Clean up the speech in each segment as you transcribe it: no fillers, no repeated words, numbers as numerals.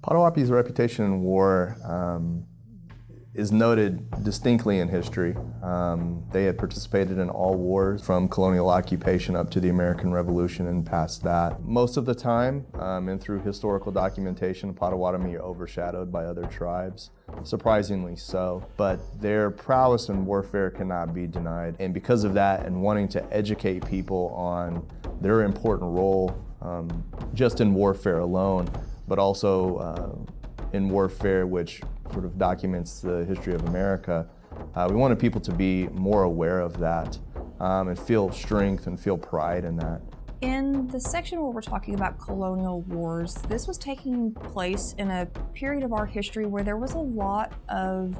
Potawatomi's reputation in war is noted distinctly in history. They had participated in all wars from colonial occupation up to the American Revolution and past that. Most of the time, and through historical documentation, Potawatomi are overshadowed by other tribes, surprisingly so. But their prowess in warfare cannot be denied. And because of that, and wanting to educate people on their important role, just in warfare alone, but also in warfare, which sort of documents the history of America. We wanted people to be more aware of that and feel strength and feel pride in that. In the section where we're talking about colonial wars, this was taking place in a period of our history where there was a lot of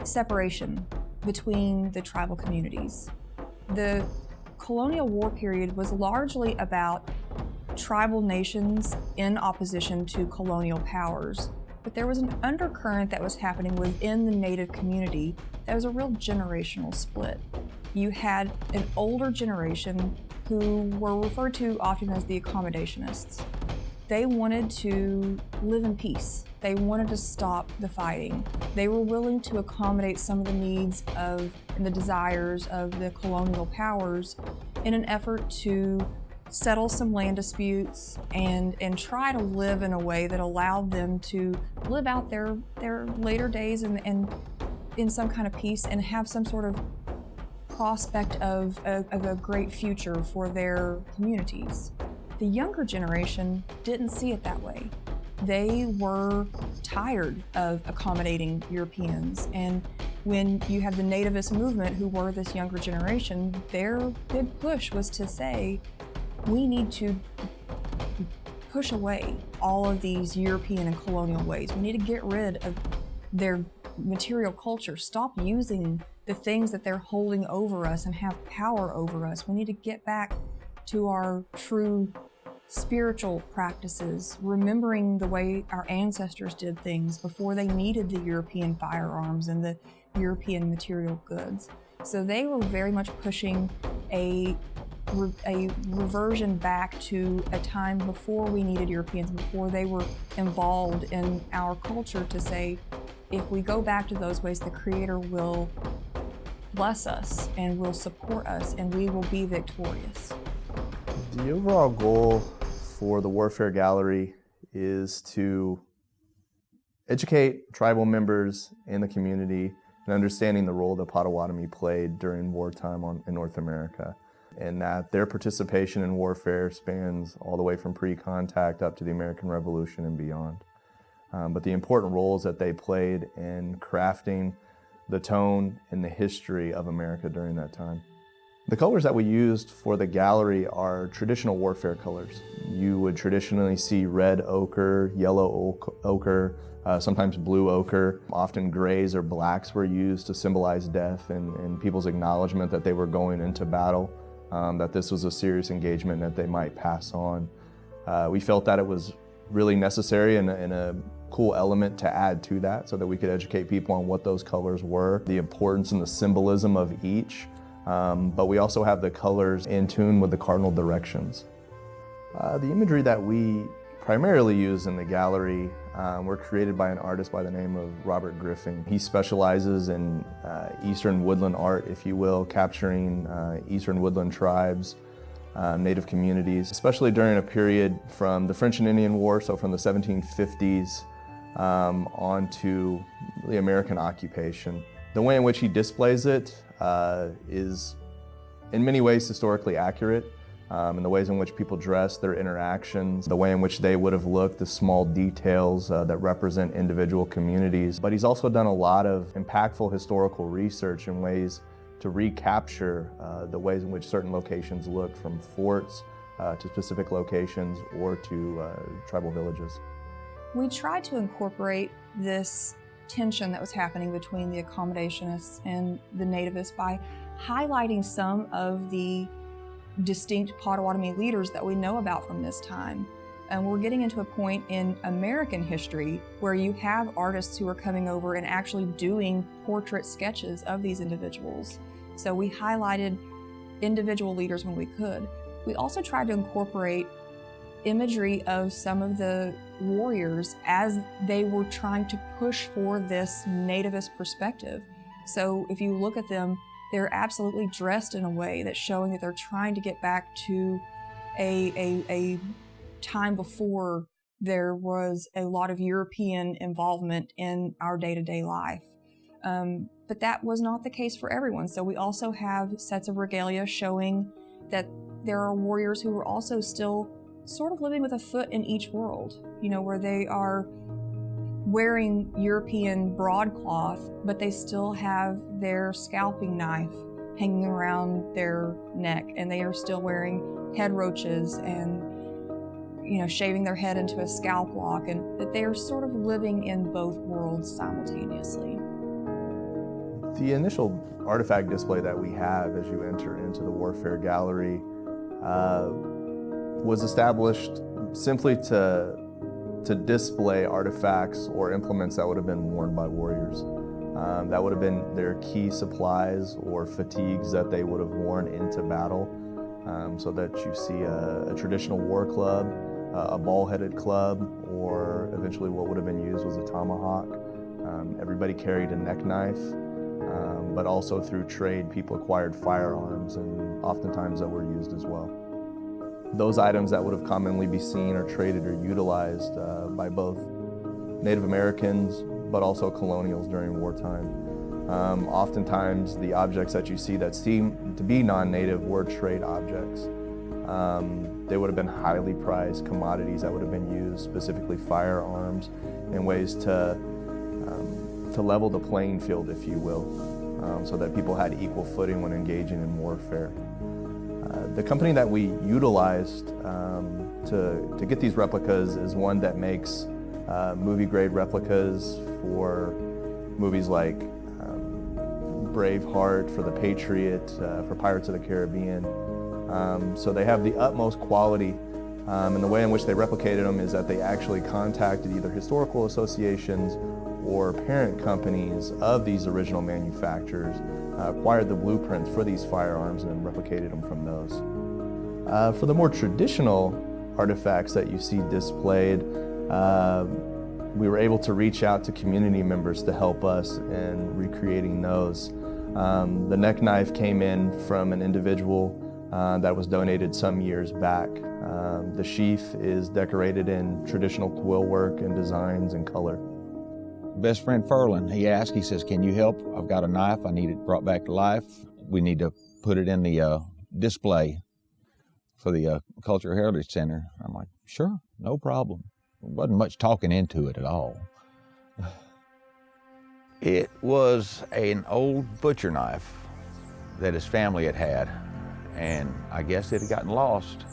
separation between the tribal communities. The colonial war period was largely about tribal nations in opposition to colonial powers. But there was an undercurrent that was happening within the Native community that was a real generational split. You had an older generation who were referred to often as the accommodationists. They wanted to live in peace. They wanted to stop the fighting. They were willing to accommodate some of the needs of and the desires of the colonial powers in an effort to settle some land disputes and try to live in a way that allowed them to live out their later days and in some kind of peace and have some sort of prospect of a great future for their communities. The younger generation didn't see it that way. They were tired of accommodating Europeans, and when you have the nativist movement, who were this younger generation, their big push was to say, we need to push away all of these European and colonial ways. We need to get rid of their material culture, stop using the things that they're holding over us and have power over us. We need to get back to our true spiritual practices, remembering the way our ancestors did things before they needed the European firearms and the European material goods. So they were very much pushing a reversion back to a time before we needed Europeans, before they were involved in our culture, to say, if we go back to those ways, the Creator will bless us and will support us and we will be victorious. The overall goal for the Warfare Gallery is to educate tribal members in the community in understanding the role that Potawatomi played during wartime in North America, and that their participation in warfare spans all the way from pre-contact up to the American Revolution and beyond. But the important roles that they played in crafting the tone and the history of America during that time. The colors that we used for the gallery are traditional warfare colors. You would traditionally see red ochre, yellow ochre, sometimes blue ochre. Often grays or blacks were used to symbolize death and people's acknowledgement that they were going into battle, that this was a serious engagement that they might pass on. We felt that it was really necessary and a cool element to add to that so that we could educate people on what those colors were, the importance and the symbolism of each. But we also have the colors in tune with the cardinal directions. The imagery that we primarily use in the gallery were created by an artist by the name of Robert Griffin. He specializes in Eastern woodland art, if you will, capturing Eastern woodland tribes, Native communities, especially during a period from the French and Indian War, so from the 1750s on to the American occupation. The way in which he displays it is in many ways historically accurate, in the ways in which people dress, their interactions, the way in which they would have looked, the small details that represent individual communities. But he's also done a lot of impactful historical research in ways to recapture the ways in which certain locations look, from forts to specific locations or to tribal villages. We tried to incorporate this tension that was happening between the accommodationists and the nativists by highlighting some of the distinct Potawatomi leaders that we know about from this time. And we're getting into a point in American history where you have artists who are coming over and actually doing portrait sketches of these individuals. So we highlighted individual leaders when we could. We also tried to incorporate imagery of some of the warriors as they were trying to push for this nativist perspective. So if you look at them, they're absolutely dressed in a way that's showing that they're trying to get back to a time before there was a lot of European involvement in our day-to-day life. But that was not the case for everyone. So we also have sets of regalia showing that there are warriors who are also still sort of living with a foot in each world, where they are wearing European broadcloth, but they still have their scalping knife hanging around their neck, and they are still wearing head roaches and shaving their head into a scalp lock, and that they are sort of living in both worlds simultaneously. The initial artifact display that we have as you enter into the Warfare Gallery was established simply to display artifacts or implements that would have been worn by warriors. That would have been their key supplies or fatigues that they would have worn into battle, so that you see a traditional war club, a ball-headed club, or eventually what would have been used was a tomahawk. Everybody carried a neck knife, but also through trade, people acquired firearms, and oftentimes that were used as well. Those items that would have commonly be seen or traded or utilized by both Native Americans, but also colonials during wartime. Oftentimes, the objects that you see that seem to be non-native were trade objects. They would have been highly prized commodities that would have been used, specifically firearms, in ways to level the playing field, if you will, so that people had equal footing when engaging in warfare. The company that we utilized to get these replicas is one that makes movie-grade replicas for movies like Braveheart, for The Patriot, for Pirates of the Caribbean. So they have the utmost quality, and the way in which they replicated them is that they actually contacted either historical associations or parent companies of these original manufacturers, acquired the blueprints for these firearms and then replicated them from those. For the more traditional artifacts that you see displayed, we were able to reach out to community members to help us in recreating those. The neck knife came in from an individual that was donated some years back. The sheath is decorated in traditional quill work and designs and color. Best friend Furlan, he says, can you help? I've got a knife, I need it brought back to life. We need to put it in the display for the Cultural Heritage Center. I'm like, sure, no problem. Wasn't much talking into it at all. It was an old butcher knife that his family had had, and I guess it had gotten lost.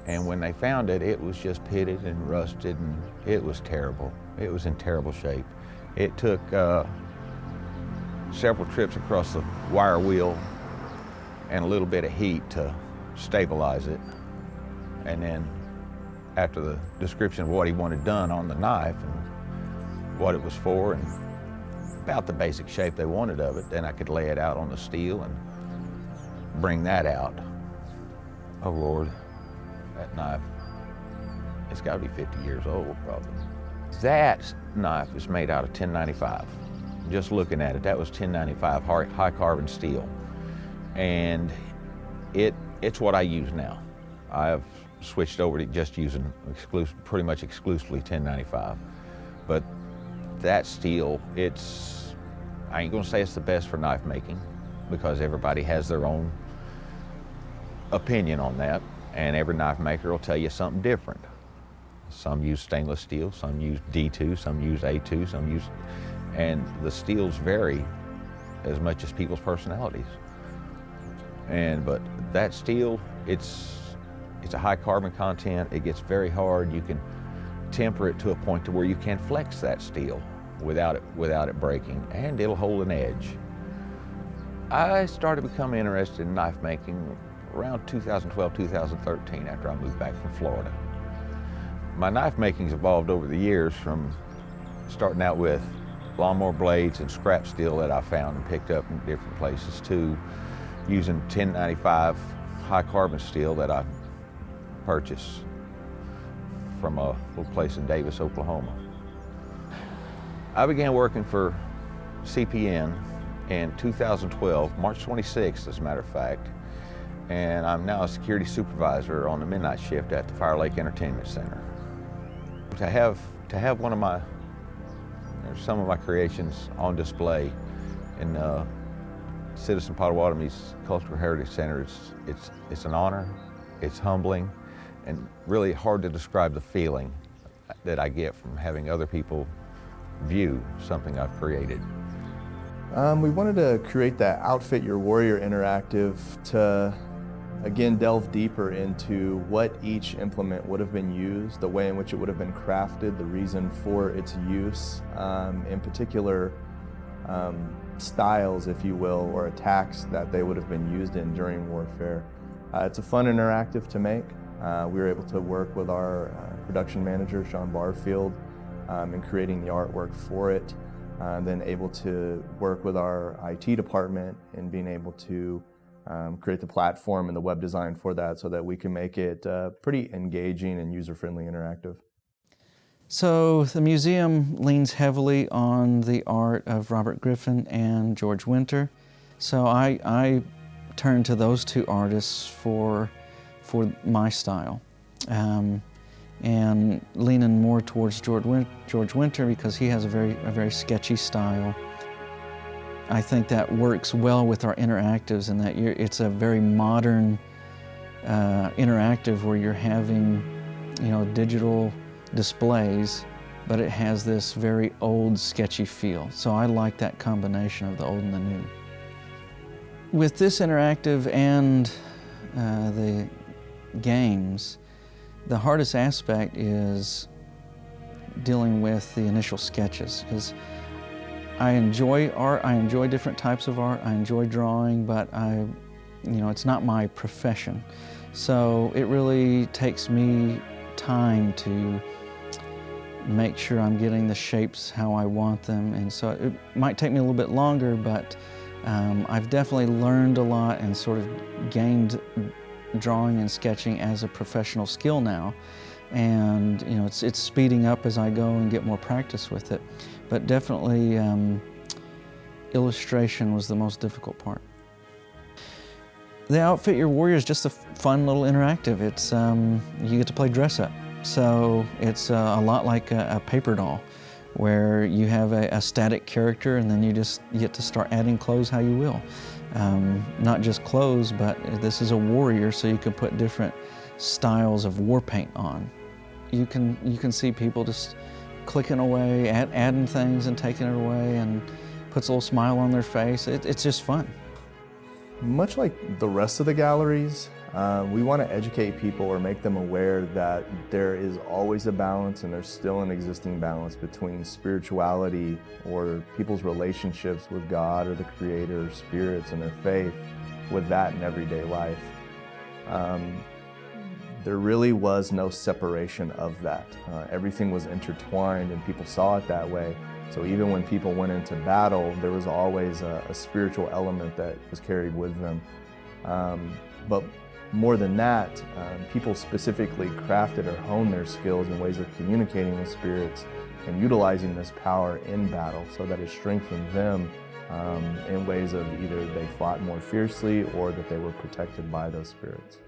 And when they found it, it was just pitted and rusted, and it was terrible. It was in terrible shape. It took several trips across the wire wheel and a little bit of heat to stabilize it. And then after the description of what he wanted done on the knife and what it was for and about the basic shape they wanted of it, then I could lay it out on the steel and bring that out. Oh Lord, that knife, it's got to be 50 years old probably. That knife is made out of 1095. Just looking at it, that was 1095 high carbon steel. And it's what I use now. I've switched over to just using pretty much exclusively 1095. But that steel, I ain't gonna say it's the best for knife making because everybody has their own opinion on that, and every knife maker will tell you something different. Some use stainless steel, some use D2, some use A2, and the steels vary as much as people's personalities. But that steel, it's a high carbon content, it gets very hard, you can temper it to a point to where you can flex that steel without it breaking, and it'll hold an edge. I started becoming interested in knife making around 2012, 2013 after I moved back from Florida. My knife making's evolved over the years from starting out with lawnmower blades and scrap steel that I found and picked up in different places to using 1095 high carbon steel that I purchased from a little place in Davis, Oklahoma. I began working for CPN in 2012, March 26th, as a matter of fact, and I'm now a security supervisor on the midnight shift at the Fire Lake Entertainment Center. To have some of my creations on display in Citizen Potawatomi's Cultural Heritage Center, it's an honor, it's humbling, and really hard to describe the feeling that I get from having other people view something I've created. We wanted to create that Outfit Your Warrior interactive to, again, delve deeper into what each implement would have been used, the way in which it would have been crafted, the reason for its use, in particular styles, if you will, or attacks that they would have been used in during warfare. It's a fun interactive to make. We were able to work with our production manager, Sean Barfield, in creating the artwork for it, then able to work with our IT department in being able to create the platform and the web design for that so that we can make it pretty engaging and user-friendly interactive. So the museum leans heavily on the art of Robert Griffin and George Winter. So I turn to those two artists for my style. And leaning more towards George Winter because he has a very sketchy style. I think that works well with our interactives in that it's a very modern interactive where you're having, digital displays, but it has this very old, sketchy feel. So I like that combination of the old and the new. With this interactive and the games, the hardest aspect is dealing with the initial sketches, because I enjoy art, I enjoy different types of art, I enjoy drawing, but it's not my profession. So it really takes me time to make sure I'm getting the shapes how I want them, and so it might take me a little bit longer, but I've definitely learned a lot and sort of gained drawing and sketching as a professional skill now, and it's speeding up as I go and get more practice with it, but definitely illustration was the most difficult part. The Outfit Your Warrior is just a fun little interactive. It's you get to play dress up, so it's a lot like a paper doll, where you have a static character and then you get to start adding clothes how you will. Not just clothes, but this is a warrior, so you can put different styles of war paint on. You can see people just clicking away, adding things and taking it away, and puts a little smile on their face. It's just fun. Much like the rest of the galleries, we want to educate people or make them aware that there is always a balance, and there's still an existing balance between spirituality or people's relationships with God or the Creator, spirits and their faith, with that in everyday life. There really was no separation of that. Everything was intertwined and people saw it that way. So even when people went into battle, there was always a spiritual element that was carried with them. But more than that, people specifically crafted or honed their skills in ways of communicating with spirits and utilizing this power in battle so that it strengthened them in ways of either they fought more fiercely or that they were protected by those spirits.